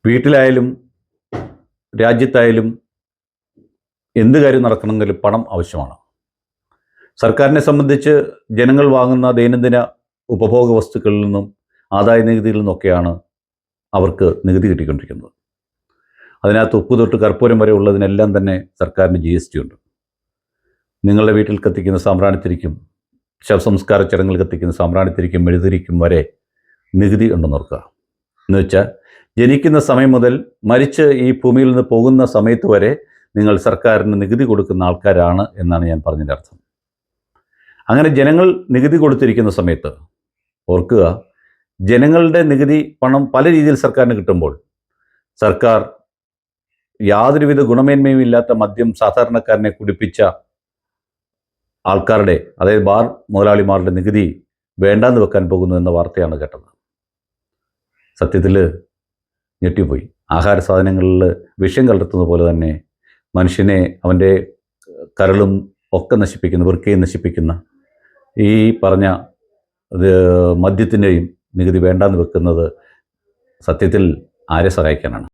വീട്ടിലായാലും രാജ്യത്തായാലും എന്ത് കാര്യം നടക്കണമെങ്കിലും പണം ആവശ്യമാണ്. സർക്കാരിനെ സംബന്ധിച്ച് ജനങ്ങൾ വാങ്ങുന്ന ദൈനംദിന ഉപഭോഗ വസ്തുക്കളിൽ നിന്നും ആദായ നികുതിയിൽ നിന്നൊക്കെയാണ് അവർക്ക് നികുതി കിട്ടിക്കൊണ്ടിരിക്കുന്നത്. അതിനകത്ത് ഉപ്പ് തൊട്ട് കർപ്പൂരം വരെ ഉള്ളതിനെല്ലാം തന്നെ സർക്കാരിന് GST ഉണ്ട്. നിങ്ങളുടെ വീട്ടിൽ കത്തിക്കുന്ന സാമ്പ്രാണിത്തിരിക്കും, ശവസംസ്കാര ചടങ്ങിൽ കത്തിക്കുന്ന സാമ്പ്രാണിത്തിരിക്കും, മെഴുതിരിക്കും വരെ നികുതി ഉണ്ടെന്ന് ഓർക്കുക. എന്നുവെച്ചാൽ ജനിക്കുന്ന സമയം മുതൽ മരിച്ച് ഈ ഭൂമിയിൽ നിന്ന് പോകുന്ന സമയത്ത് വരെ നിങ്ങൾ സർക്കാരിന് നികുതി കൊടുക്കുന്ന ആൾക്കാരാണ് എന്നാണ് ഞാൻ പറഞ്ഞതിൻ്റെ അർത്ഥം. അങ്ങനെ ജനങ്ങൾ നികുതി കൊടുത്തിരിക്കുന്ന സമയത്ത് ഓർക്കുക, ജനങ്ങളുടെ നികുതി പണം പല രീതിയിൽ സർക്കാരിന് കിട്ടുമ്പോൾ സർക്കാർ യാതൊരുവിധ ഗുണമേന്മയും ഇല്ലാത്ത മദ്യം സാധാരണക്കാരനെ കുടിപ്പിച്ച ആൾക്കാരുടെ, അതായത് ബാർ മുതലാളിമാരുടെ നികുതി വേണ്ടാന്ന് വെക്കാൻ പോകുന്നു എന്ന വാർത്തയാണ് കേട്ടത്. സത്യത്തിൽ ഞെട്ടിപ്പോയി. ആഹാര സാധനങ്ങളിൽ വിഷം കലർത്തുന്ന പോലെ തന്നെ മനുഷ്യനെ, അവൻ്റെ കരളും ഒക്കെ നശിപ്പിക്കുന്ന, വൃക്കയും നശിപ്പിക്കുന്ന ഈ പറഞ്ഞ മദ്യത്തിൻ്റെയും നികുതി വേണ്ടാന്ന് വെക്കുന്നത് സത്യത്തിൽ ആരെ സഹായിക്കാനാണ്?